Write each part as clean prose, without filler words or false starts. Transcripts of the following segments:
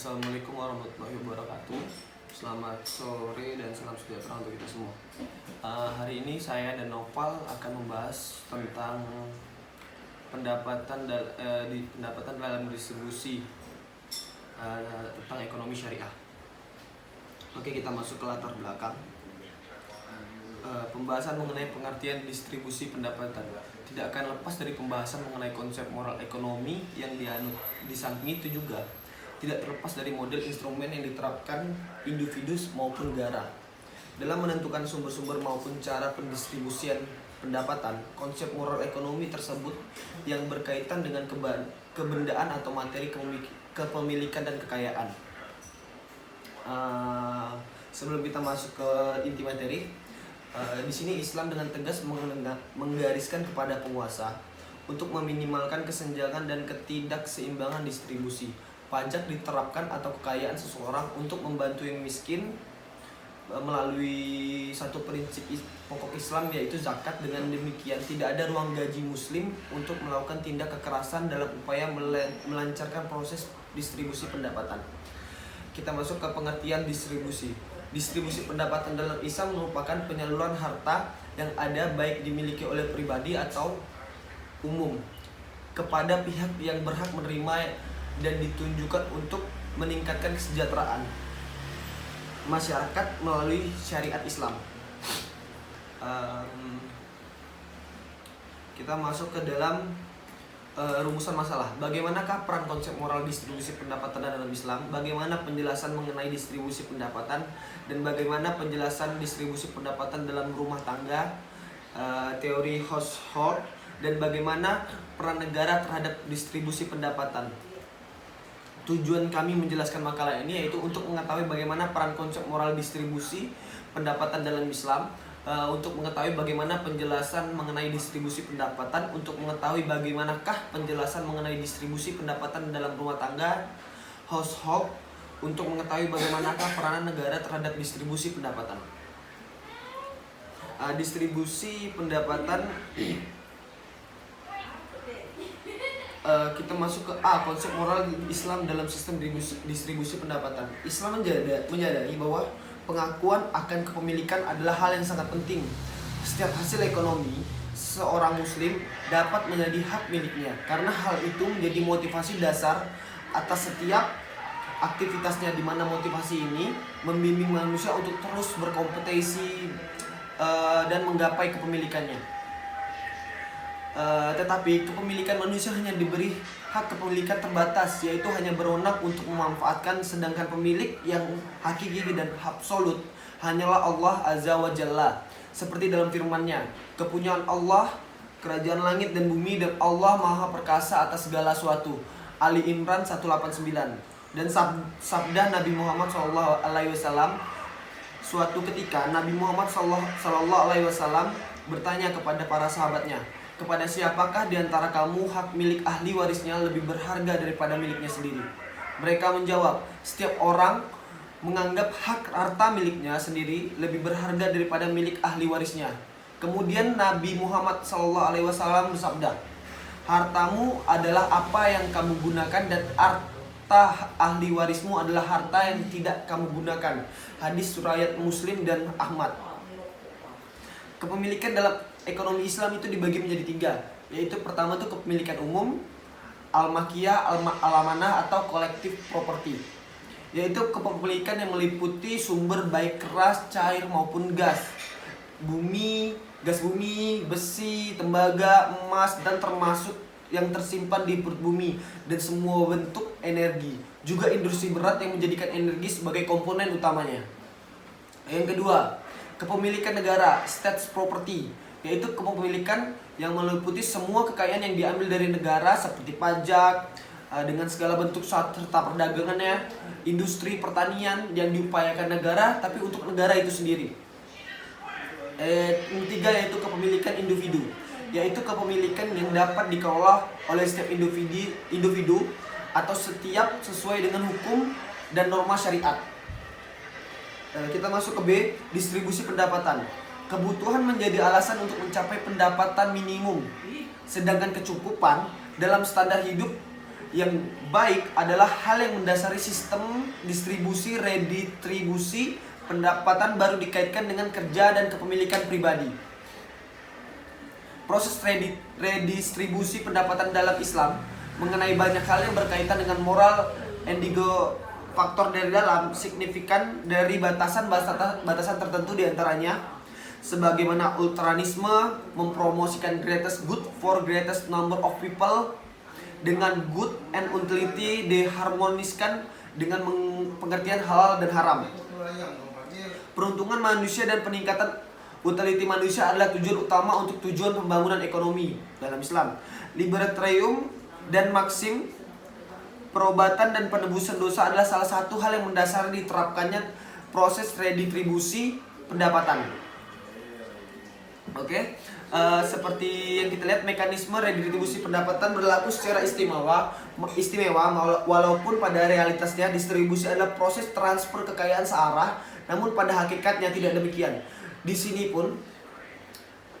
Assalamualaikum warahmatullahi wabarakatuh. Selamat sore dan salam sejahtera untuk kita semua. Hari ini saya dan Nopal akan membahas tentang pendapatan dalam distribusi tentang ekonomi syariah. Oke, kita masuk ke latar belakang. Pembahasan mengenai pengertian distribusi pendapatan tidak akan lepas dari pembahasan mengenai konsep moral ekonomi yang dianut. Di samping itu juga tidak terlepas dari model instrumen yang diterapkan individu maupun negara dalam menentukan sumber-sumber maupun cara pendistribusian pendapatan. Konsep moral ekonomi tersebut yang berkaitan dengan kebendaan atau materi kepemilikan dan kekayaan. Sebelum kita masuk ke inti materi, di sini Islam dengan tegas menggariskan kepada penguasa untuk meminimalkan kesenjangan dan ketidakseimbangan distribusi. Pajak diterapkan atau kekayaan seseorang untuk membantu yang miskin melalui satu prinsip pokok Islam, yaitu zakat. Dengan demikian tidak ada ruang gaji muslim untuk melakukan tindak kekerasan dalam upaya melancarkan proses distribusi pendapatan. Kita masuk ke pengertian distribusi. Distribusi pendapatan dalam Islam merupakan penyaluran harta yang ada baik dimiliki oleh pribadi atau umum kepada pihak yang berhak menerima dan ditunjukkan untuk meningkatkan kesejahteraan masyarakat melalui syariat Islam. Kita masuk ke dalam rumusan masalah. Bagaimanakah peran konsep moral distribusi pendapatan dalam Islam? Bagaimana penjelasan mengenai distribusi pendapatan dan bagaimana penjelasan distribusi pendapatan dalam rumah tangga, teori household, dan bagaimana peran negara terhadap distribusi pendapatan. Tujuan kami menjelaskan makalah ini yaitu untuk mengetahui bagaimana peran konsep moral distribusi pendapatan dalam Islam, untuk mengetahui bagaimana penjelasan mengenai distribusi pendapatan, untuk mengetahui bagaimanakah penjelasan mengenai distribusi pendapatan dalam rumah tangga, household, untuk mengetahui bagaimanakah peranan negara terhadap distribusi pendapatan. Distribusi pendapatan, kita masuk ke konsep moral Islam dalam sistem distribusi pendapatan. Islam menyadari bahwa pengakuan akan kepemilikan adalah hal yang sangat penting. Setiap hasil ekonomi seorang muslim dapat menjadi hak miliknya, karena hal itu menjadi motivasi dasar atas setiap aktivitasnya, di mana motivasi ini membimbing manusia untuk terus berkompetisi dan menggapai kepemilikannya. Tetapi kepemilikan manusia hanya diberi hak kepemilikan terbatas, yaitu hanya berwenang untuk memanfaatkan, sedangkan pemilik yang hakiki dan absolut hanyalah Allah Azza wa Jalla. Seperti dalam firman-Nya, kepunyaan Allah, kerajaan langit dan bumi, dan Allah Maha Perkasa atas segala sesuatu. Ali Imran 189. Dan sabda Nabi Muhammad SAW, suatu ketika Nabi Muhammad SAW bertanya kepada para sahabatnya, kepada siapakah di antara kamu hak milik ahli warisnya lebih berharga daripada miliknya sendiri? Mereka menjawab, setiap orang menganggap hak harta miliknya sendiri lebih berharga daripada milik ahli warisnya. Kemudian Nabi Muhammad SAW bersabda, hartamu adalah apa yang kamu gunakan, dan harta ahli warismu adalah harta yang tidak kamu gunakan. Hadis riwayat Muslim dan Ahmad. Kepemilikan dalam ekonomi Islam itu dibagi menjadi 3, yaitu pertama itu kepemilikan umum, al-makiyah, al-amanah atau kolektif properti, yaitu kepemilikan yang meliputi sumber baik keras, cair maupun gas bumi, besi, tembaga, emas, dan termasuk yang tersimpan di perut bumi, dan semua bentuk energi, juga industri berat yang menjadikan energi sebagai komponen utamanya. Yang kedua, kepemilikan negara, state property, yaitu kepemilikan yang meliputi semua kekayaan yang diambil dari negara seperti pajak dengan segala bentuk serta perdagangannya, industri pertanian yang diupayakan negara tapi untuk negara itu sendiri. Yang ketiga yaitu kepemilikan individu, yaitu kepemilikan yang dapat dikelola oleh setiap individu atau setiap sesuai dengan hukum dan norma syariat. Kita masuk ke B, distribusi pendapatan. Kebutuhan menjadi alasan untuk mencapai pendapatan minimum, sedangkan kecukupan dalam standar hidup yang baik adalah hal yang mendasari sistem distribusi redistribusi pendapatan baru dikaitkan dengan kerja dan kepemilikan pribadi. Proses redistribusi pendapatan dalam Islam mengenai banyak hal yang berkaitan dengan moral indigo faktor dari dalam signifikan dari batasan tertentu diantaranya sebagaimana ultranisme mempromosikan greatest good for greatest number of people dengan good and utility diharmoniskan dengan pengertian halal dan haram. Peruntungan manusia dan peningkatan utility manusia adalah tujuan utama untuk tujuan pembangunan ekonomi dalam Islam. Libertarium dan maksim perobatan dan penebusan dosa adalah salah satu hal yang mendasari diterapkannya proses redistribusi pendapatan. Seperti yang kita lihat, mekanisme redistribusi pendapatan berlaku secara istimewa walaupun pada realitasnya distribusi adalah proses transfer kekayaan searah, namun pada hakikatnya tidak demikian. Di sini pun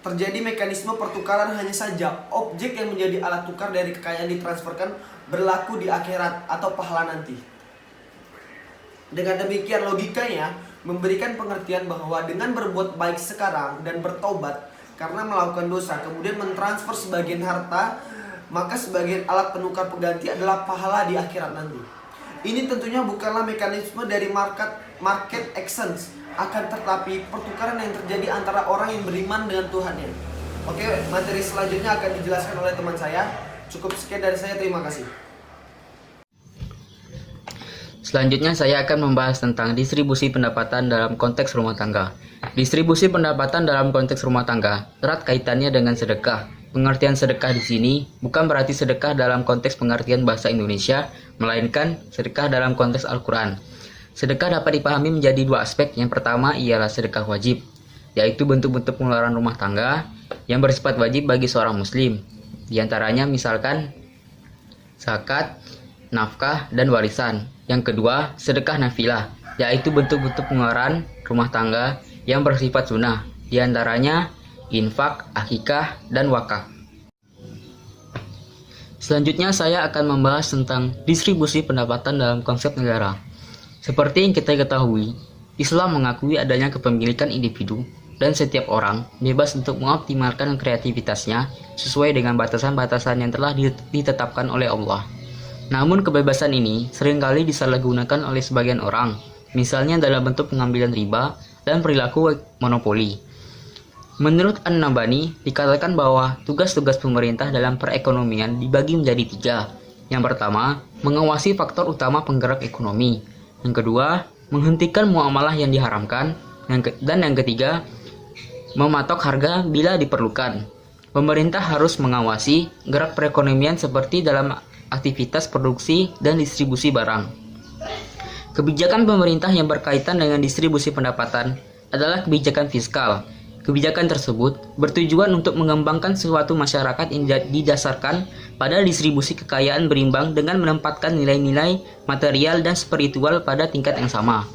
terjadi mekanisme pertukaran, hanya saja objek yang menjadi alat tukar dari kekayaan ditransferkan berlaku di akhirat atau pahala nanti. Dengan demikian logikanya memberikan pengertian bahwa dengan berbuat baik sekarang dan bertobat karena melakukan dosa kemudian mentransfer sebagian harta, maka sebagian alat penukar pengganti adalah pahala di akhirat nanti. Ini tentunya bukanlah mekanisme dari market exchange, akan tetapi pertukaran yang terjadi antara orang yang beriman dengan Tuhannya. Materi selanjutnya akan dijelaskan oleh teman saya. Cukup sekian dari saya, terima kasih. Selanjutnya saya akan membahas tentang distribusi pendapatan dalam konteks rumah tangga. Distribusi pendapatan dalam konteks rumah tangga erat kaitannya dengan sedekah. Pengertian sedekah di sini bukan berarti sedekah dalam konteks pengertian bahasa Indonesia, melainkan sedekah dalam konteks Al-Quran. Sedekah dapat dipahami menjadi dua aspek. Yang pertama ialah sedekah wajib, yaitu bentuk-bentuk pengeluaran rumah tangga yang bersifat wajib bagi seorang muslim. Di antaranya misalkan zakat, nafkah, dan warisan. Yang kedua, sedekah nafilah, yaitu bentuk-bentuk pengeluaran rumah tangga yang bersifat sunnah. Di antaranya infak, akikah, dan wakaf. Selanjutnya saya akan membahas tentang distribusi pendapatan dalam konsep negara. Seperti yang kita ketahui, Islam mengakui adanya kepemilikan individu dan setiap orang bebas untuk mengoptimalkan kreativitasnya sesuai dengan batasan-batasan yang telah ditetapkan oleh Allah. Namun kebebasan ini seringkali disalahgunakan oleh sebagian orang, misalnya dalam bentuk pengambilan riba dan perilaku monopoli. Menurut An-Nabani, dikatakan bahwa tugas-tugas pemerintah dalam perekonomian dibagi menjadi tiga. Yang pertama, mengawasi faktor utama penggerak ekonomi. Yang kedua, menghentikan muamalah yang diharamkan. Dan yang ketiga, mematok harga bila diperlukan. Pemerintah harus mengawasi gerak perekonomian seperti dalam aktivitas produksi dan distribusi barang. Kebijakan pemerintah yang berkaitan dengan distribusi pendapatan adalah kebijakan fiskal. Kebijakan tersebut bertujuan untuk mengembangkan suatu masyarakat yang didasarkan pada distribusi kekayaan berimbang dengan menempatkan nilai-nilai material dan spiritual pada tingkat yang sama.